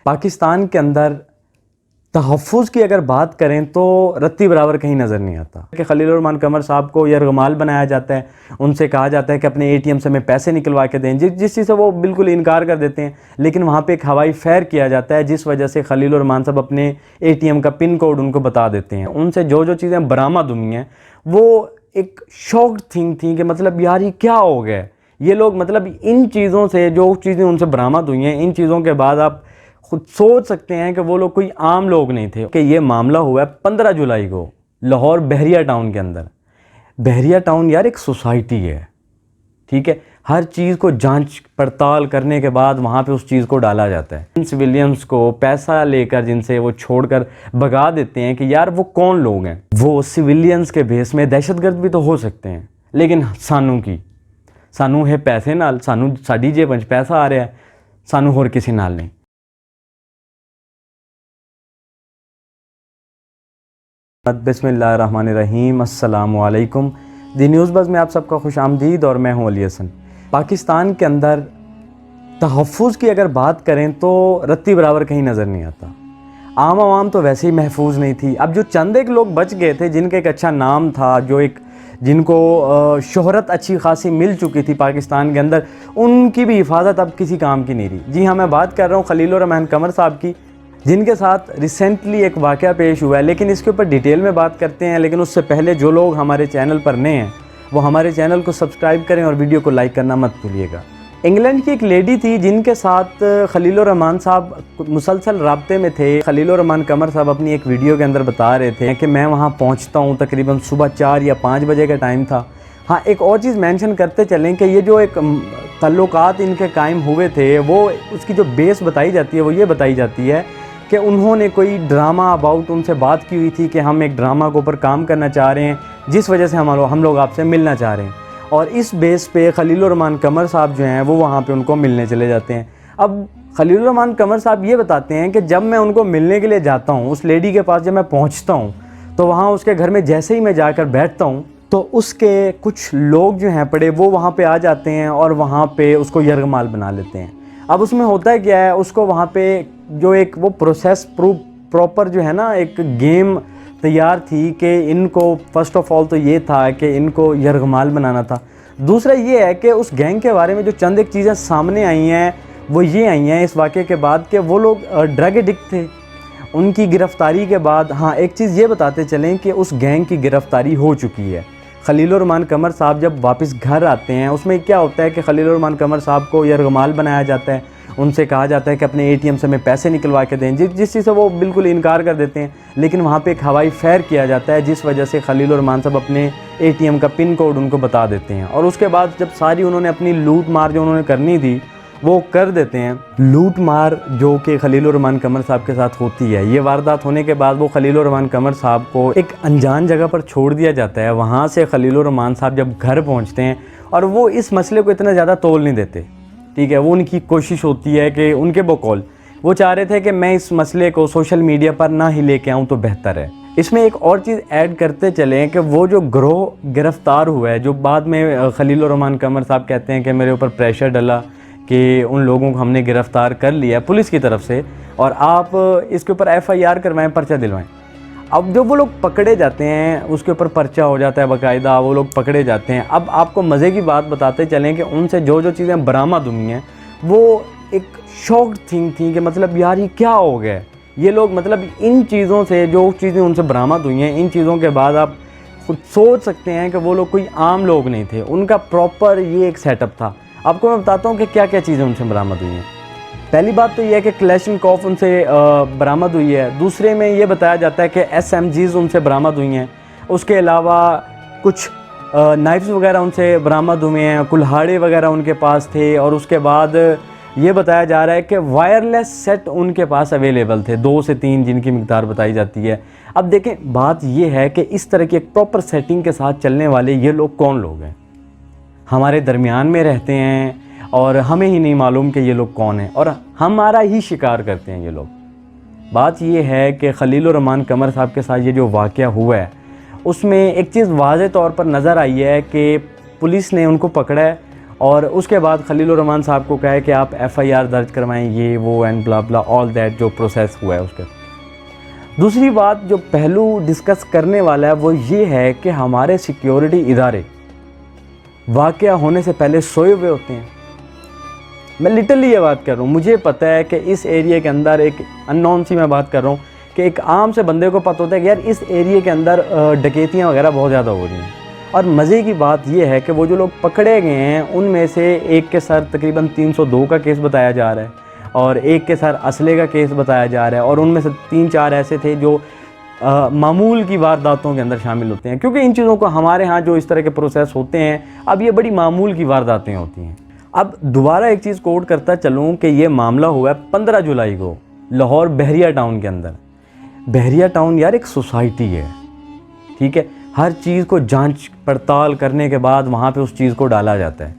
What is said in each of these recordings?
पाकिस्तान के अंदर तहफ़्फ़ुज़ की अगर बात करें तो रत्ती बराबर कहीं नज़र नहीं आता कि खलील रहमान कमर साहब को यरगमाल बनाया जाता है। उनसे कहा जाता है कि अपने ATM से हमें पैसे निकलवा के दें, जिस चीज़ से वो बिल्कुल इनकार कर देते हैं। लेकिन वहाँ पे एक हवाई फेयर किया जाता है जिस वजह से खलील रहमान साहब अपने ATM का पिन कोड उनको बता देते हैं। उनसे जो जो चीज़ें बरामद हुई हैं वो एक शॉक्ड थिंग थी कि मतलब यार ये क्या हो गया। ये लोग मतलब इन चीज़ों से, जो चीज़ें उनसे बरामद हुई हैं, इन चीज़ों के बाद आप खुद सोच सकते हैं कि वो लोग कोई आम लोग नहीं थे। कि ये मामला हुआ है 15 जुलाई को लाहौर बहरिया टाउन के अंदर। बहरिया टाउन यार एक सोसाइटी है, ठीक है। हर चीज़ को जांच पड़ताल करने के बाद वहाँ पे उस चीज़ को डाला जाता है। इन सिविलियंस को पैसा लेकर जिनसे वो छोड़कर भगा देते हैं कि यार वो कौन लोग हैं। वो सिविलियंस के बेस में दहशतगर्द भी तो हो सकते हैं, लेकिन सानू है पैसे नाल, सानू साडी जेब विच पैसा आ रहा है, सानू होर किसी नाल नहीं। बिस्मिल्लाहिर्रहमानिर्रहीम, अस्सलामु अलैकुम। दी न्यूज़ बज़ में आप सबका खुश आमदीद और मैं हूँ अली हसन। पाकिस्तान के अंदर तहफ़्फ़ुज़ की अगर बात करें तो रत्ती बराबर कहीं नज़र नहीं आता। आम आवाम तो वैसे ही महफूज नहीं थी। अब जो चंद एक लोग बच गए थे जिनका एक अच्छा नाम था, जिनको शोहरत अच्छी खासी मिल चुकी थी पाकिस्तान के अंदर, उनकी भी हिफाजत अब किसी काम की नहीं रही। जी हाँ, मैं बात कर रहा हूँ खलील रहमान कमर साहब की, जिनके साथ रिसेंटली एक वाक़या पेश हुआ है। लेकिन इसके ऊपर डिटेल में बात करते हैं। लेकिन उससे पहले जो लोग हमारे चैनल पर नए हैं वो हमारे चैनल को सब्सक्राइब करें और वीडियो को लाइक करना मत भूलिएगा। इंग्लैंड की एक लेडी थी जिनके साथ खलील रहमान साहब मुसलसल राब्ते में थे। खलील रहमान कमर साहब अपनी एक वीडियो के अंदर बता रहे थे कि मैं वहाँ पहुँचता हूँ, तकरीबन सुबह 4 या 5 बजे का टाइम था। हाँ, एक और चीज़ मेंशन करते चलें कि ये जो एक तल्लुकात इनके कायम हुए थे, वो उसकी जो बेस बताई जाती है वो ये बताई जाती है कि उन्होंने कोई ड्रामा अबाउट उनसे बात की हुई थी कि हम एक ड्रामा के ऊपर काम करना चाह रहे हैं जिस वजह से हम लोग आपसे मिलना चाह रहे हैं। और इस बेस पे खलील रहमान कमर साहब जो हैं वो वहाँ पे उनको मिलने चले जाते हैं। अब खलील रहमान कमर साहब ये बताते हैं कि जब मैं उनको मिलने के लिए जाता हूँ, उस लेडी के पास जब मैं पहुँचता हूँ तो वहाँ उसके घर में जैसे ही मैं जाकर बैठता हूँ तो उसके कुछ लोग जो हैं पड़े वो वहाँ पे आ जाते हैं और वहाँ पे उसको यरगमाल बना लेते हैं। अब उसमें होता है क्या है, उसको वहाँ पे जो एक वो प्रोसेस प्रॉपर जो है ना, एक गेम तैयार थी कि इनको फ़र्स्ट ऑफ ऑल तो ये था कि इनको यरगमाल बनाना था। दूसरा ये है कि उस गैंग के बारे में जो चंद एक चीज़ें सामने आई हैं वो ये आई हैं इस वाक़े के बाद कि वो लोग ड्रग एडिक्ट थे। उनकी गिरफ़्तारी के बाद, हाँ, एक चीज़ ये बताते चलें कि उस गैंग की गिरफ़्तारी हो चुकी है। खलील रहमान कमर साहब जब वापस घर आते हैं उसमें क्या होता है कि खलील रहमान कमर साहब को यरगमाल बनाया जाता है। उनसे कहा जाता है कि अपने ATM से हमें पैसे निकलवा के दें, जिस चीज़ से वो बिल्कुल इनकार कर देते हैं। लेकिन वहाँ पे एक हवाई फेयर किया जाता है जिस वजह से खलील रहमान साहब अपने ATM का पिन कोड उनको बता देते हैं। और उसके बाद जब सारी उन्होंने अपनी लूट मार जो उन्होंने करनी थी वो कर देते हैं। लूट मार जो कि खलील रहमान कमर साहब के साथ होती है, ये वारदात होने के बाद वो खलील रहमान कमर साहब को एक अनजान जगह पर छोड़ दिया जाता है। वहाँ से खलील रहमान साहब जब घर पहुँचते हैं और वो इस मसले को इतना ज़्यादा तोल नहीं देते, ठीक है। वो उनकी कोशिश होती है कि उनके बकौल वो चाह रहे थे कि मैं इस मसले को सोशल मीडिया पर ना ही लेके आऊँ तो बेहतर है। इसमें एक और चीज़ ऐड करते चलें कि वो जो गिरोह गिरफ़्तार हुआ है, जो बाद में खलील रहमान कमर साहब कहते हैं कि मेरे ऊपर प्रेशर डला कि उन लोगों को हमने गिरफ़्तार कर लिया पुलिस की तरफ से और आप इसके ऊपर FIR करवाएं, पर्चा दिलवाएं। अब जब वो लोग पकड़े जाते हैं उसके ऊपर पर्चा हो जाता है बाकायदा, वो लोग पकड़े जाते हैं। अब आपको मज़े की बात बताते चलें कि उनसे जो जो चीज़ें बरामद हुई हैं वो एक शॉक्ड थिंग थी कि मतलब यार ये क्या हो गया। ये लोग मतलब इन चीज़ों से, जो चीज़ें उनसे बरामद हुई हैं, इन चीज़ों के बाद आप खुद सोच सकते हैं कि वो लोग कोई आम लोग नहीं थे। उनका प्रॉपर ये एक सेटअप था। आपको मैं बताता हूँ कि क्या क्या चीज़ें उनसे बरामद हुई हैं। पहली बात तो ये है कि क्लैशनकॉफ उनसे बरामद हुई है। दूसरे में ये बताया जाता है कि SMGs उनसे बरामद हुई हैं। उसके अलावा कुछ नाइफ्स वगैरह उनसे बरामद हुए हैं, कुल्हाड़े वगैरह उनके पास थे। और उसके बाद ये बताया जा रहा है कि वायरलेस सेट उनके पास अवेलेबल थे, 2 से 3 जिनकी मिकदार बताई जाती है। अब देखें, बात ये है कि इस तरह की एक प्रॉपर सेटिंग के साथ चलने वाले ये लोग कौन लोग हैं। हमारे दरमियान में रहते हैं और हमें ही नहीं मालूम कि ये लोग कौन हैं और हमारा ही शिकार करते हैं ये लोग। बात ये है कि खलील रहमान कमर साहब के साथ ये जो वाक़या हुआ है उसमें एक चीज़ वाज़े तौर पर नज़र आई है कि पुलिस ने उनको पकड़ा है और उसके बाद खलीलुर रहमान साहब को कहे कि आप FIR दर्ज करवाएं, ये वो and blah blah all that जो प्रोसेस हुआ है उसके। दूसरी बात जो पहलू डिस्कस करने वाला है वो ये है कि हमारे सिक्योरिटी इदारे वाक़या होने से पहले सोए हुए होते हैं। मैं लिटरली ये बात कर रहा हूँ, मुझे पता है कि इस एरिया के अंदर एक अननोन सी मैं बात कर रहा हूँ कि एक आम से बंदे को पता होता है कि यार इस एरिया के अंदर डकैतियाँ वगैरह बहुत ज़्यादा हो रही हैं। और मज़े की बात यह है कि वो जो लोग पकड़े गए हैं उनमें से एक के सर तकरीबन 302 का केस बताया जा रहा है और एक के सर असले का केस बताया जा रहा है, और उनमें से 3-4 ऐसे थे जो मामूल की वारदातों के अंदर शामिल होते हैं, क्योंकि इन चीज़ों को हमारे यहाँ जो इस तरह के प्रोसेस होते हैं अब ये बड़ी मामूल की वारदातें होती हैं। अब दोबारा एक चीज़ कोट करता चलूँ कि ये मामला हुआ है 15 जुलाई को लाहौर बहरिया टाउन के अंदर। बहरिया टाउन यार एक सोसाइटी है, ठीक है, हर चीज़ को जांच पड़ताल करने के बाद वहाँ पे उस चीज़ को डाला जाता है।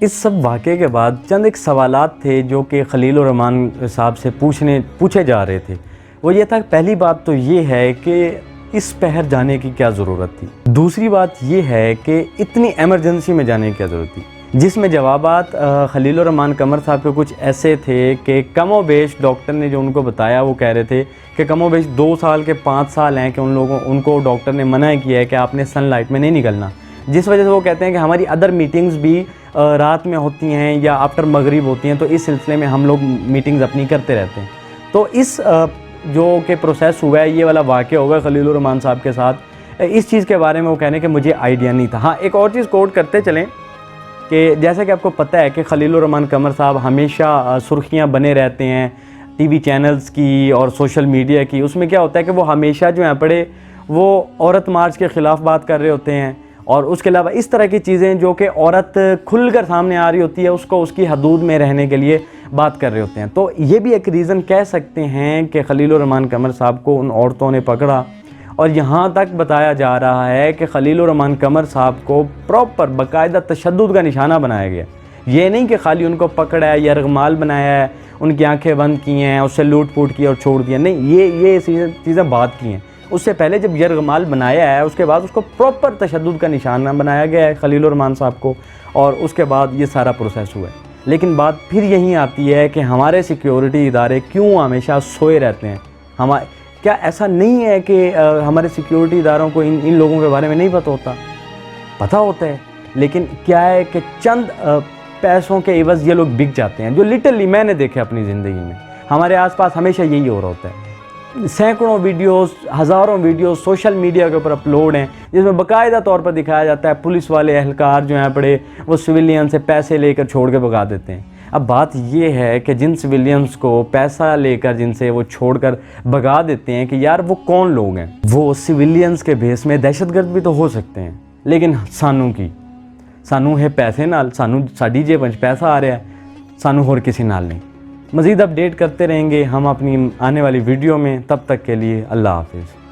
इस सब वाक़े के बाद चंद एक सवालात थे जो कि खलीलुर रहमान साहब से पूछे जा रहे थे। वो ये था, पहली बात तो ये है कि इस पहर जाने की क्या ज़रूरत थी। दूसरी बात ये है कि इतनी एमरजेंसी में जाने की क्या ज़रूरत थी, जिसमें जवाबात खलीलुर रहमान कमर साहब के कुछ ऐसे थे कि कमोबेश डॉक्टर ने जो उनको बताया वो कह रहे थे कि कमोबेश 2 साल के 5 साल हैं कि उनको डॉक्टर ने मना किया है कि आपने सनलाइट में नहीं निकलना, जिस वजह से वो कहते हैं कि हमारी अदर मीटिंग्स भी रात में होती हैं या आफ्टर मगरिब होती हैं, तो इस सिलसिले में हम लोग मीटिंग्स अपनी करते रहते हैं। तो इस जो कि प्रोसेस हुआ है, ये वाला वाक़या होगा खलीलुर रहमान साहब के साथ, इस चीज़ के बारे में वो कहने कि मुझे आइडिया नहीं था। हाँ, एक और चीज़ कोट करते चलें कि जैसा कि आपको पता है कि खलीलुर रहमान कमर साहब हमेशा सुर्खियाँ बने रहते हैं टीवी चैनल्स की और सोशल मीडिया की। उसमें क्या होता है कि वो हमेशा जो है पड़े वो औरत मार्च के ख़िलाफ़ बात कर रहे होते हैं, और उसके अलावा इस तरह की चीज़ें जो कि औरत खुलकर सामने आ रही होती है उसको उसकी हदूद में रहने के लिए बात कर रहे होते हैं। तो ये भी एक रीज़न कह सकते हैं कि खलीलुर रहमान कमर साहब को उन औरतों ने पकड़ा, और यहाँ तक बताया जा रहा है कि खलीलुर रहमान कमर साहब को प्रॉपर बाकायदा तशद्दुद का निशाना बनाया गया। ये नहीं कि खाली उनको पकड़ा है, यरगमाल बनाया है, उनकी आंखें बंद की हैं, उससे लूट पूट की और छोड़ दिया, नहीं, ये चीज़ें बात की हैं। उससे पहले जब यरगमाल बनाया है उसके बाद उसको प्रॉपर तशद्दुद का निशाना बनाया गया है खलीलुर रहमान साहब को, और उसके बाद ये सारा प्रोसेस हुआ है। लेकिन बात फिर यहीं आती है कि हमारे सिक्योरिटी इदारे क्यों हमेशा सोए रहते हैं। क्या ऐसा नहीं है कि हमारे सिक्योरिटी इदारों को इन लोगों के बारे में नहीं पता होता है, लेकिन क्या है कि चंद पैसों के एवज़ ये लोग बिक जाते हैं, जो लिटरली मैंने देखे अपनी ज़िंदगी में। हमारे आसपास हमेशा यही हो रहा होता है। सैकड़ों वीडियोस, हज़ारों वीडियोस सोशल मीडिया के ऊपर अपलोड हैं जिसमें बाकायदा तौर पर दिखाया जाता है पुलिस वाले एहलकार जो हैं बड़े वो सिविलियन से पैसे लेकर छोड़ के भगा देते हैं। अब बात ये है कि जिन सिविलियंस को पैसा लेकर जिनसे वो छोड़कर भगा देते हैं कि यार वो कौन लोग हैं, वो सिविलियंस के बेस में दहशतगर्द भी तो हो सकते हैं, लेकिन सानू है पैसे नाल, साड़ी जेब में पैसा आ रहा है, सानू होर किसी नाल नहीं। मज़ीद अपडेट करते रहेंगे हम अपनी आने वाली वीडियो में, तब तक के लिए अल्लाह हाफिज़।